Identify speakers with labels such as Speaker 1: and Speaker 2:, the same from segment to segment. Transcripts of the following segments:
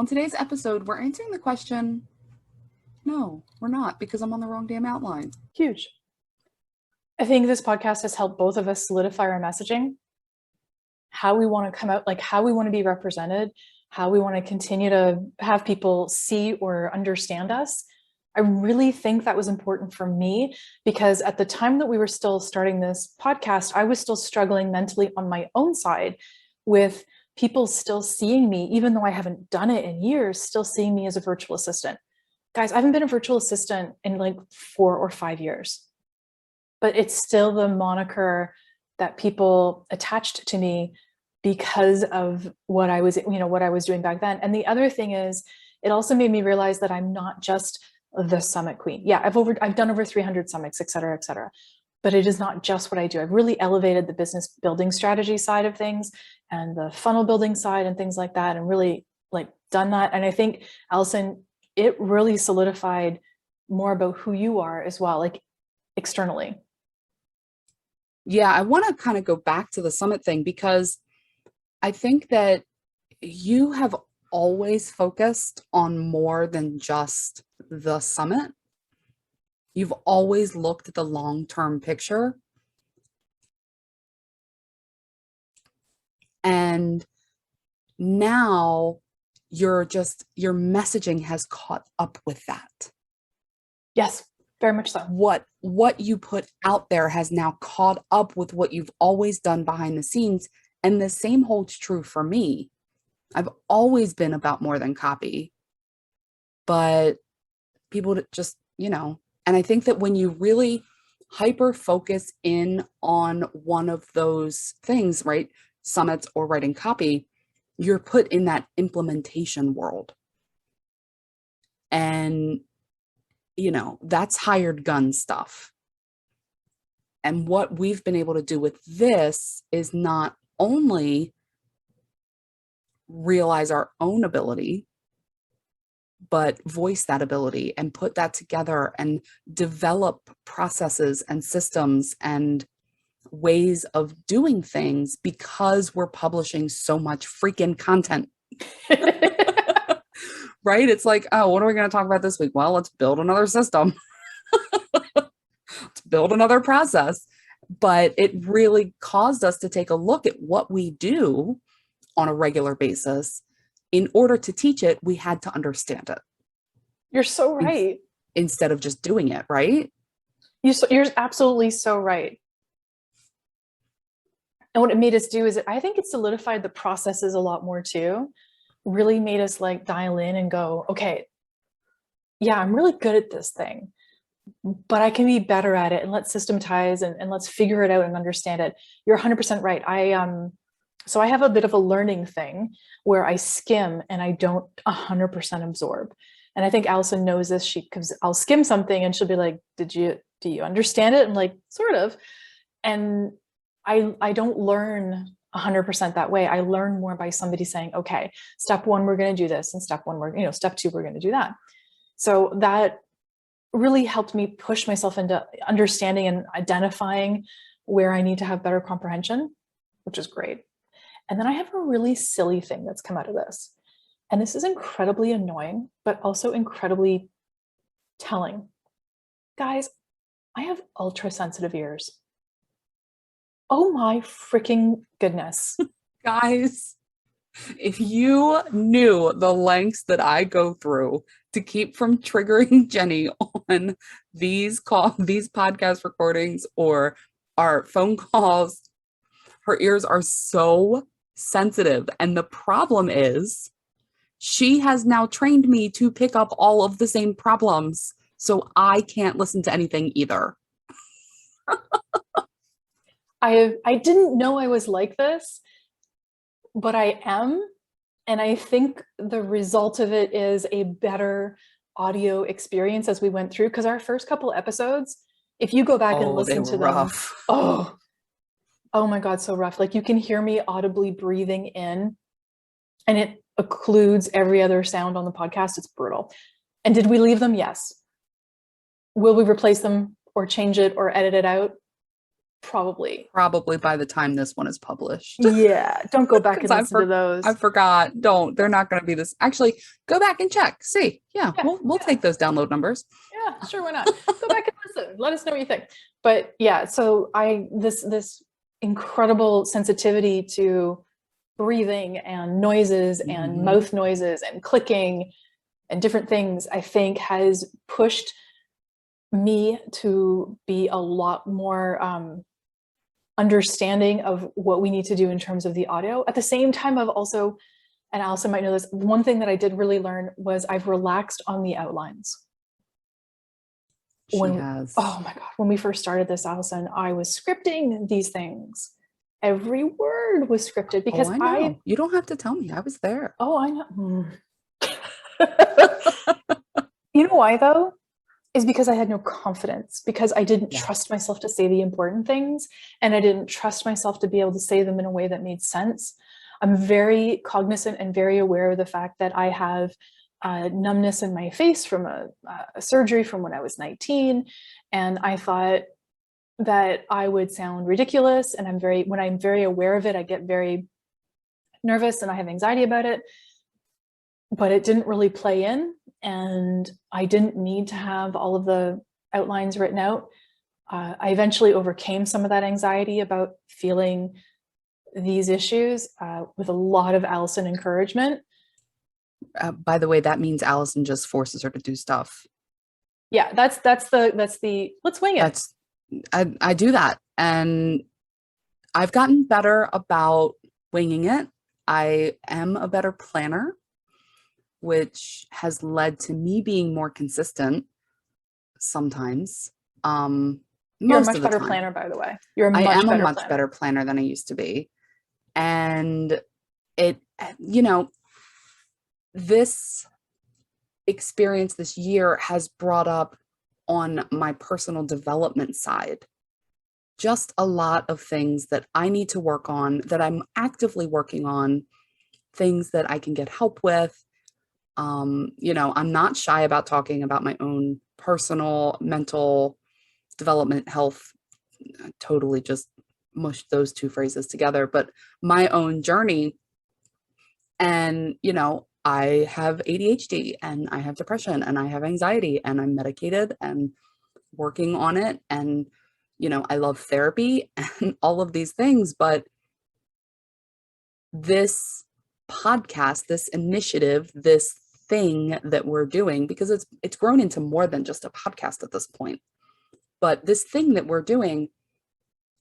Speaker 1: On today's episode, we're answering the question, no, we're not, because I'm on the wrong damn outline.
Speaker 2: Huge. I think this podcast has helped both of us solidify our messaging, how we want to come out, like how we want to be represented, how we want to continue to have people see or understand us. I really think that was important for me because at the time that we were still starting this podcast, I was still struggling mentally on my own side with people still seeing me, even though I haven't done it in years, still seeing me as a virtual assistant. Guys, I haven't been a virtual assistant in like 4 or 5 years, but it's still the moniker that people attached to me because of what I was, what I was doing back then. And the other thing is, it also made me realize that I'm not just the summit queen. Yeah, I've done over 300 summits, et cetera, but it is not just what I do. I've really elevated the business building strategy side of things and the funnel building side and things like that, and really like done that. And I think, Alyson, it really solidified more about who you are as well, like externally.
Speaker 1: Yeah, I want to kind of go back to the summit thing because I think that you have always focused on more than just the summit. You've always looked at the long-term picture. And now your messaging has caught up with that.
Speaker 2: Yes, very much so.
Speaker 1: What you put out there has now caught up with what you've always done behind the scenes. And the same holds true for me. I've always been about more than copy, but people just, and I think that when you really hyper focus in on one of those things, right? Summits or writing copy, you're put in that implementation world. And, that's hired gun stuff. And what we've been able to do with this is not only realize our own ability, but voice that ability and put that together and develop processes and systems and ways of doing things because we're publishing so much freaking content. Right? It's like, oh, what are we going to talk about this week? Well, let's build another system. Let's build another process. But it really caused us to take a look at what we do on a regular basis. In order to teach it, we had to understand it.
Speaker 2: You're so right.
Speaker 1: Instead of just doing it, right?
Speaker 2: You're absolutely so right. And what it made us do is I think it solidified the processes a lot more too. Really made us like dial in and go, okay, yeah, I'm really good at this thing, but I can be better at it, and let's systematize and let's figure it out and understand it. You're 100% right. So I have a bit of a learning thing where I skim and I don't 100% absorb. And I think Alyson knows this. I'll skim something and she'll be like, do you understand it? I'm like, sort of. And I don't learn 100% that way. I learn more by somebody saying, okay, step 1, we're going to do this. And step 2, we're going to do that. So that really helped me push myself into understanding and identifying where I need to have better comprehension, which is great. And then I have a really silly thing that's come out of this. And this is incredibly annoying, but also incredibly telling. Guys, I have ultra sensitive ears. Oh my freaking goodness.
Speaker 1: Guys, if you knew the lengths that I go through to keep from triggering Jennie on these podcast recordings or our phone calls, her ears are so sensitive. And the problem is she has now trained me to pick up all of the same problems. So I can't listen to anything either.
Speaker 2: I didn't know I was like this, but I am. And I think the result of it is a better audio experience as we went through. Because our first couple episodes, if you go back and listen to them,
Speaker 1: rough.
Speaker 2: oh my God, so rough. Like you can hear me audibly breathing in, and it occludes every other sound on the podcast. It's brutal. And did we leave them? Yes. Will we replace them or change it or edit it out? Probably.
Speaker 1: Probably by the time this one is published.
Speaker 2: Yeah. Don't go back
Speaker 1: Because
Speaker 2: and listen to
Speaker 1: I
Speaker 2: those.
Speaker 1: forgot. Don't. They're not going to be this. Actually, go back and check. See. Yeah,
Speaker 2: Yeah.
Speaker 1: we'll
Speaker 2: Yeah.
Speaker 1: take those download numbers.
Speaker 2: Yeah, sure, why not? Go back and listen. Let us know what you think. But yeah, so this incredible sensitivity to breathing and noises and
Speaker 1: Mhm.
Speaker 2: mouth noises and clicking and different things, I think has pushed me to be a lot more understanding of what we need to do in terms of the audio. At the same time, I've also, and Alyson might know this, one thing that I did really learn was I've relaxed on the outlines.
Speaker 1: She
Speaker 2: When,
Speaker 1: has.
Speaker 2: oh my God, when we first started this, Alyson, I was scripting these things. Every word was scripted
Speaker 1: Oh,
Speaker 2: because
Speaker 1: I know. You don't have to tell me. I was there.
Speaker 2: oh, I know. You know why though? Is because I had no confidence, because I didn't
Speaker 1: Yeah.
Speaker 2: trust myself to say the important things, and I didn't trust myself to be able to say them in a way that made sense. I'm very cognizant and very aware of the fact that I have numbness in my face from a surgery from when I was 19. And I thought that I would sound ridiculous. And when I'm very aware of it, I get very nervous and I have anxiety about it. But it didn't really play in. And I didn't need to have all of the outlines written out. I eventually overcame some of that anxiety about feeling these issues with a lot of Alyson encouragement.
Speaker 1: By the way, that means Alyson just forces her to do stuff.
Speaker 2: Yeah, that's the let's wing it.
Speaker 1: That's I do that, and I've gotten better about winging it. I am a better planner, which has led to me being more consistent sometimes.
Speaker 2: You're a
Speaker 1: Most
Speaker 2: much
Speaker 1: of the
Speaker 2: better
Speaker 1: time.
Speaker 2: planner, by the way. You're a
Speaker 1: I
Speaker 2: much
Speaker 1: am a
Speaker 2: better
Speaker 1: much
Speaker 2: planner.
Speaker 1: better planner than I used to be. And it, you know, this experience this year has brought up on my personal development side just a lot of things that I need to work on, that I'm actively working on, things that I can get help with. I'm not shy about talking about my own personal mental development health. I totally just mushed those two phrases together, but my own journey. And, I have ADHD and I have depression and I have anxiety and I'm medicated and working on it. And, I love therapy and all of these things. But this podcast, this initiative, this thing that we're doing, because it's grown into more than just a podcast at this point. But this thing that we're doing,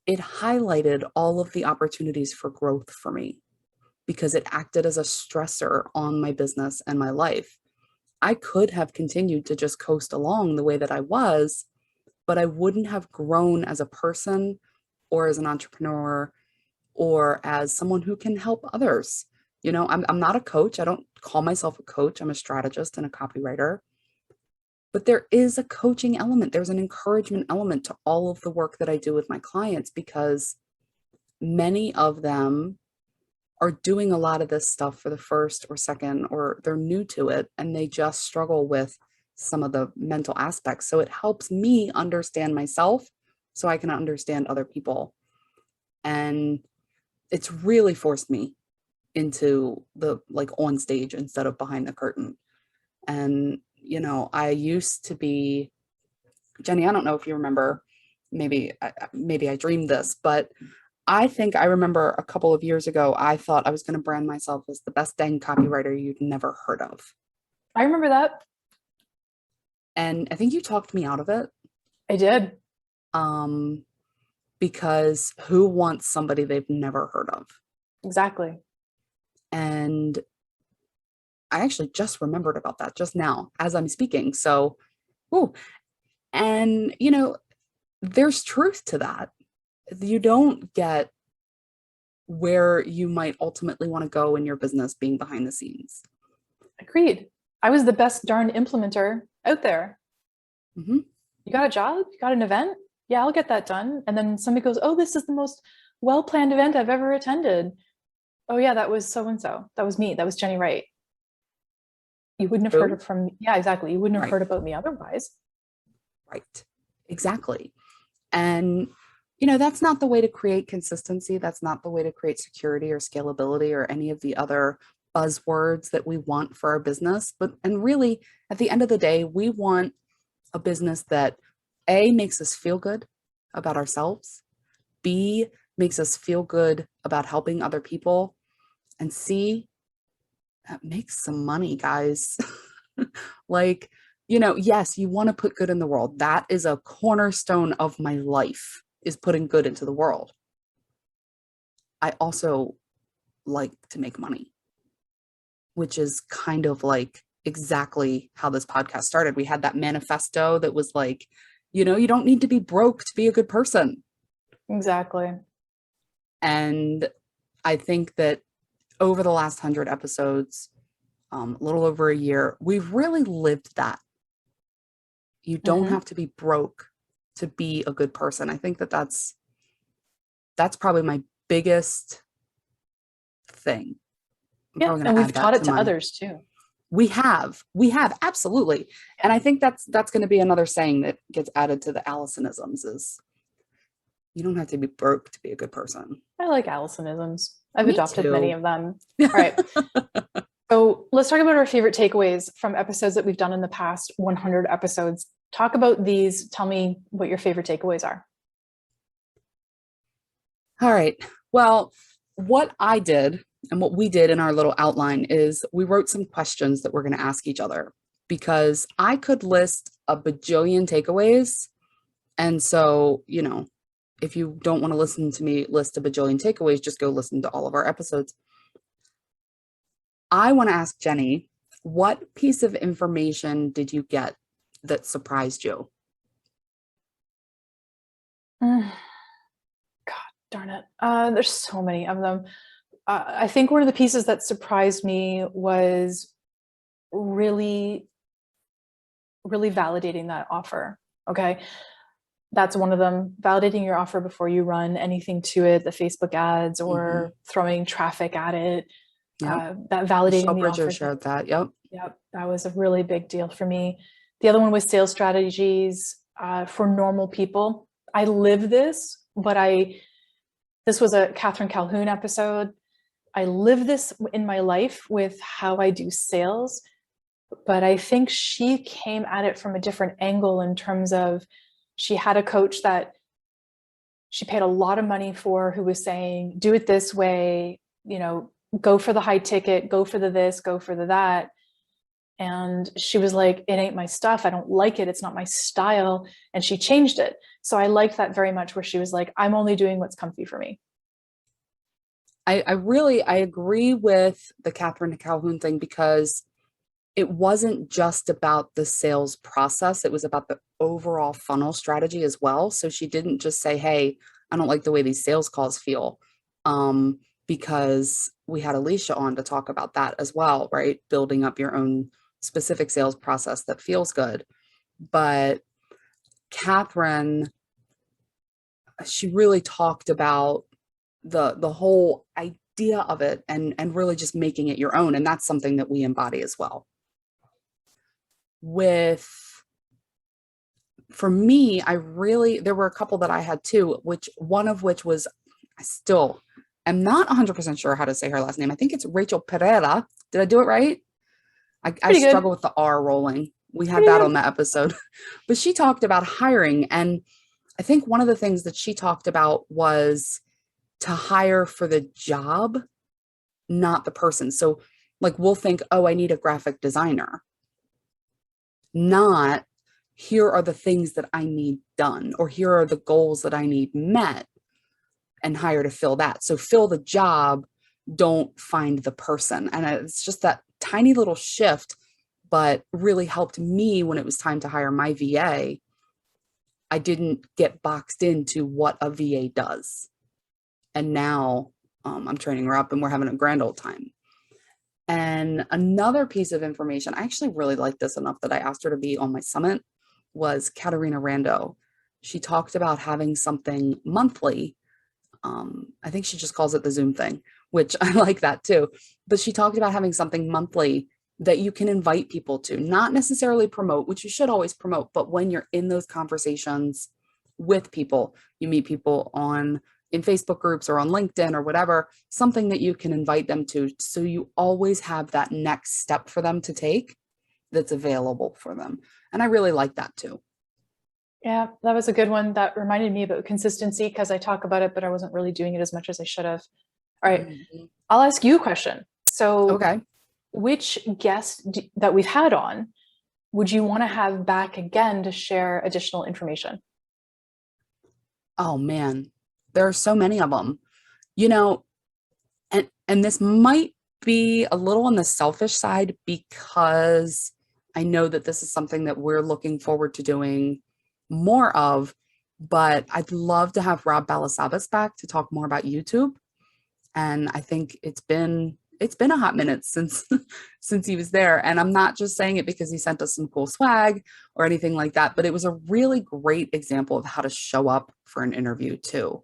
Speaker 1: it highlighted all of the opportunities for growth for me because it acted as a stressor on my business and my life. I could have continued to just coast along the way that I was, but I wouldn't have grown as a person or as an entrepreneur or as someone who can help others. I'm not a coach. I don't call myself a coach. I'm a strategist and a copywriter. But there is a coaching element. There's an encouragement element to all of the work that I do with my clients because many of them are doing a lot of this stuff for the first or second, or they're new to it and they just struggle with some of the mental aspects. So it helps me understand myself so I can understand other people. And it's really forced me into the on stage instead of behind the curtain. And, I used to be, Jennie, I don't know if you remember, maybe I dreamed this, but I think I remember a couple of years ago, I thought I was going to brand myself as the best dang copywriter you'd never heard of.
Speaker 2: I remember that.
Speaker 1: And I think you talked me out of it.
Speaker 2: I did.
Speaker 1: Because who wants somebody they've never heard of?
Speaker 2: Exactly.
Speaker 1: And I actually just remembered about that just now as I'm speaking. So, ooh. And, there's truth to that. You don't get where you might ultimately want to go in your business being behind the scenes.
Speaker 2: Agreed. I was the best darn implementer out there.
Speaker 1: Mm-hmm.
Speaker 2: You got a job? You got an event? Yeah, I'll get that done. And then somebody goes, oh, this is the most well-planned event I've ever attended. Oh yeah, that was so-and-so. That was me. That was Jennie Wright. You wouldn't have heard it from me. Yeah, exactly. You wouldn't have heard about me otherwise.
Speaker 1: Right. Exactly. And That's not the way to create consistency. That's not the way to create security or scalability or any of the other buzzwords that we want for our business. And really, at the end of the day, we want a business that A, makes us feel good about ourselves, B, makes us feel good about helping other people, and C, that makes some money, guys. Like, yes, you want to put good in the world. That is a cornerstone of my life, is putting good into the world. I also like to make money, which is kind of like exactly how this podcast started. We had that manifesto that was like, you don't need to be broke to be a good person.
Speaker 2: Exactly.
Speaker 1: And I think that over the last 100 episodes, a little over a year, we've really lived that. You don't have to be broke to be a good person. I think that that's probably my biggest thing.
Speaker 2: Yeah, and we've taught it to others too.
Speaker 1: We have absolutely. And I think that's going to be another saying that gets added to the Allisonisms is you don't have to be broke to be a good person.
Speaker 2: I like Allisonisms. I've
Speaker 1: Me
Speaker 2: adopted
Speaker 1: too.
Speaker 2: many of them. All right. So let's talk about our favorite takeaways from episodes that we've done in the past 100 episodes. Talk about these. Tell me what your favorite takeaways are.
Speaker 1: All right. Well, what I did and what we did in our little outline is we wrote some questions that we're going to ask each other, because I could list a bajillion takeaways. And so, if you don't want to listen to me list a bajillion takeaways, just go listen to all of our episodes. I want to ask Jennie, what piece of information did you get that surprised you?
Speaker 2: God darn it. There's so many of them. I think one of the pieces that surprised me was really, really validating that offer. Okay. That's one of them. Validating your offer before you run anything to it, the Facebook ads or throwing traffic at it.
Speaker 1: Yep.
Speaker 2: That validating the offer.
Speaker 1: Shared that. Yep.
Speaker 2: Yep. That was a really big deal for me. The other one was sales strategies for normal people. I live this, but this was a Catherine Calhoun episode. I live this in my life with how I do sales, but I think she came at it from a different angle in terms of she had a coach that she paid a lot of money for who was saying, do it this way, go for the high ticket, go for the this, go for the that. And she was like, it ain't my stuff. I don't like it. It's not my style. And she changed it. So I liked that very much, where she was like, I'm only doing what's comfy for me.
Speaker 1: I agree with the Catherine Calhoun thing, because it wasn't just about the sales process. It was about the overall funnel strategy as well. So she didn't just say, hey, I don't like the way these sales calls feel. Because we had Alicia on to talk about that as well, right? Building up your own specific sales process that feels good. But Catherine, she really talked about the whole idea of it and really just making it your own. And that's something that we embody as well. For me, there were a couple that I had too, one of which was, I still am not 100% sure how to say her last name. I think it's Rachel Pereira. Did I do it right? I struggle with the R rolling. We had that on that episode. But she talked about hiring. And I think one of the things that she talked about was to hire for the job, not the person. So like we'll think, oh, I need a graphic designer. Not, here are the things that I need done, or here are the goals that I need met, and hire to fill that. So fill the job, don't find the person. And it's just that tiny little shift, but really helped me when it was time to hire my VA. I didn't get boxed into what a VA does. And now I'm training her up and we're having a grand old time. And another piece of information, I actually really liked this enough that I asked her to be on my summit, was Katarina Rando. She talked about having something monthly. I think she just calls it the Zoom thing, which I like that too. But she talked about having something monthly that you can invite people to, not necessarily promote, which you should always promote, but when you're in those conversations, with people. You meet people in Facebook groups or on LinkedIn or whatever, something that you can invite them to. So you always have that next step for them to take that's available for them. And I really like that too.
Speaker 2: Yeah, that was a good one. That reminded me about consistency because I talk about it, but I wasn't really doing it as much as I should have. All right,
Speaker 1: Mhm.
Speaker 2: I'll ask you a question. So,
Speaker 1: Okay.
Speaker 2: which guest that we've had on would you want to have back again to share additional information?
Speaker 1: Oh man, there are so many of them. You know, and this might be a little on the selfish side because I know that this is something that we're looking forward to doing more of, but I'd love to have Rob Balasabas back to talk more about YouTube. And I think it's been a hot minute since since he was there. And I'm not just saying it because he sent us some cool swag or anything like that, but it was a really great example of how to show up for an interview too.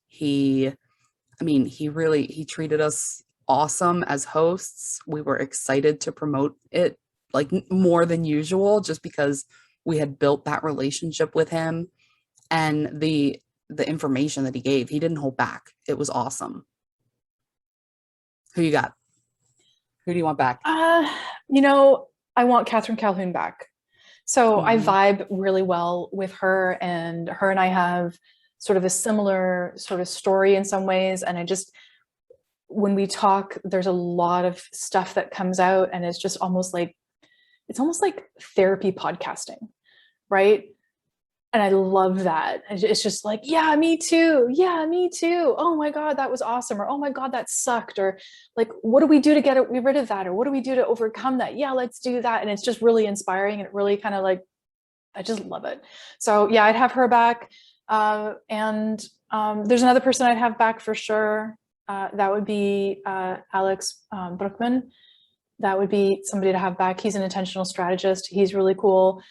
Speaker 1: He I mean, he treated us awesome as hosts. We were excited to promote it like more than usual just because we had built that relationship with him, and the information that he gave, he didn't hold back. It was awesome. Who you got? Who do you want back?
Speaker 2: Uh, you know, I want Catherine Calhoun back. So I
Speaker 1: Mhm.
Speaker 2: vibe really well with her, and her and I have sort of a similar sort of story in some ways. And I just, when we talk, there's a lot of stuff that comes out, and it's almost like therapy podcasting, right? And I love that. It's just like, yeah, me too. Yeah, me too. Oh my God, that was awesome. Or, oh my God, that sucked. Or like, what do we do to get rid of that? Or what do we do to overcome that? Yeah, let's do that. And it's just really inspiring. And it really kind of like, I just love it. So yeah, I'd have her back. And there's another person I'd have back for sure. That would be Alex Brookman. That would be somebody to have back. He's an intentional strategist. He's really cool.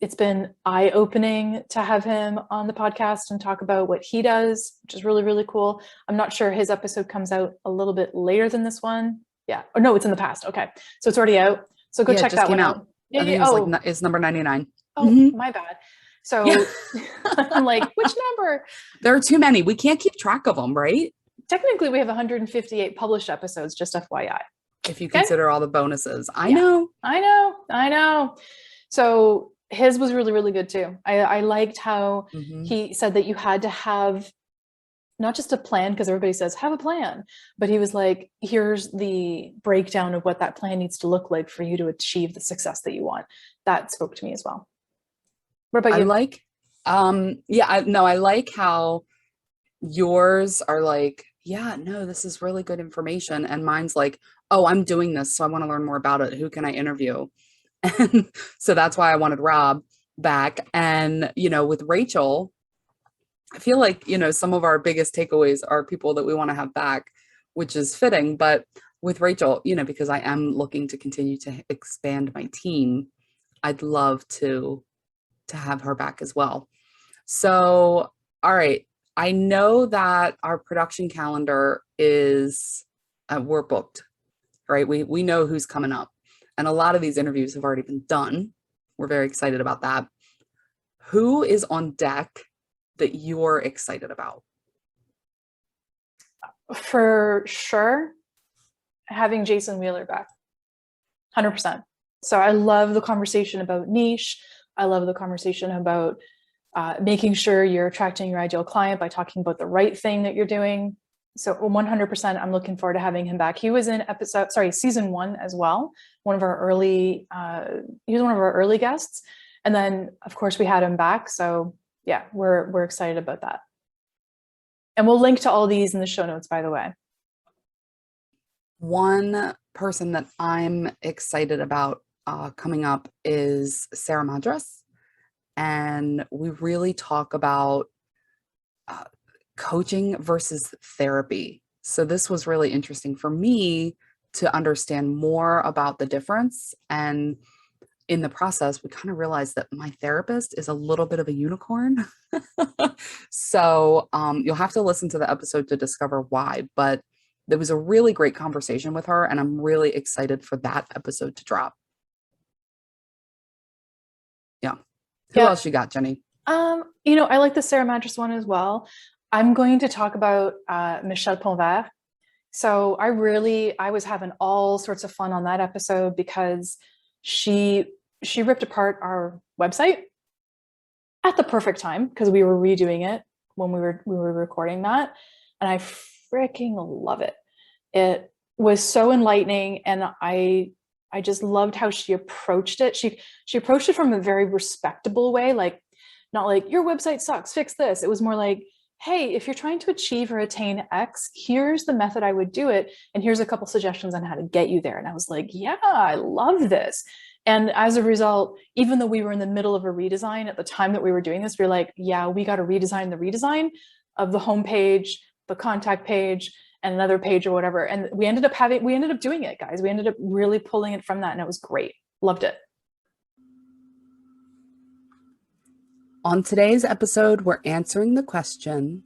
Speaker 2: It's been eye-opening to have him on the podcast and talk about what he does, which is really, really cool. I'm not sure, his episode comes out a little bit later than this one. Yeah. Or no, it's in the past. Okay. So it's already out. So go
Speaker 1: Yeah, it
Speaker 2: check
Speaker 1: just
Speaker 2: that
Speaker 1: came
Speaker 2: one
Speaker 1: out.
Speaker 2: out. Yeah,
Speaker 1: I think
Speaker 2: yeah.
Speaker 1: it was like
Speaker 2: Oh,
Speaker 1: it's number 99.
Speaker 2: oh,
Speaker 1: Mhm.
Speaker 2: my bad.
Speaker 1: Yeah.
Speaker 2: So I'm like, which number?
Speaker 1: There are too many. We can't keep track of them, right?
Speaker 2: Technically, we have 158 published episodes, just FYI.
Speaker 1: If you
Speaker 2: Okay.
Speaker 1: consider all the bonuses. I
Speaker 2: Yeah,
Speaker 1: know.
Speaker 2: I know. I know. So his was really, really good too. I liked how
Speaker 1: Mhm.
Speaker 2: he said that you had to have not just a plan, because everybody says have a plan, but he was like, here's the breakdown of what that plan needs to look like for you to achieve the success that you want. That spoke to me as well. What about
Speaker 1: I
Speaker 2: you?
Speaker 1: like yeah, I like how yours are like, yeah, no, this is really good information. And mine's like, oh, I'm doing this, so I want to learn more about it. Who can I interview? And so that's why I wanted Rob back. And, with Rachel, I feel like, some of our biggest takeaways are people that we want to have back, which is fitting. But with Rachel, because I am looking to continue to expand my team, I'd love to have her back as well. So, all right. I know that our production calendar is we're booked, right? We know who's coming up. And a lot of these interviews have already been done. We're very excited about that. Who is on deck that you're excited about?
Speaker 2: For sure, having Jason Wheeler back, 100%. So I love the conversation about niche. I love the conversation about making sure you're attracting your ideal client by talking about the right thing that you're doing. So 100%, I'm looking forward to having him back. He was in season 1 as well. He was one of our early guests. And then of course we had him back. So yeah, we're excited about that. And we'll link to all these in the show notes, by the way.
Speaker 1: One person that I'm excited about coming up is Sarah Madras. And we really talk about uh, coaching versus therapy. So this was really interesting for me to understand more about the difference. And in the process, we kind of realized that my therapist is a little bit of a unicorn. So you'll have to listen to the episode to discover why. But there was a really great conversation with her, and I'm really excited for that episode to drop. Yeah. Who
Speaker 2: Yeah.
Speaker 1: else you got, Jenny?
Speaker 2: I like the Sarah Mattress one as well. I'm going to talk about Michelle Ponvert. So I was having all sorts of fun on that episode because she she ripped apart our website at the perfect time because we were redoing it when we were recording that, and I freaking love it. It was so enlightening, and I just loved how she approached it. She approached it from a very respectable way, like not like your website sucks, fix this. It was more like, hey, if you're trying to achieve or attain X, here's the method I would do it, and here's a couple suggestions on how to get you there. And I was like, yeah, I love this. And as a result, even though we were in the middle of a redesign at the time that we were doing this, we are like, yeah, we got to redesign the redesign of the homepage, the contact page, and another page or whatever. And we ended up doing it, guys. We ended up really pulling it from that, and it was great. Loved it.
Speaker 1: On today's episode, we're answering the question,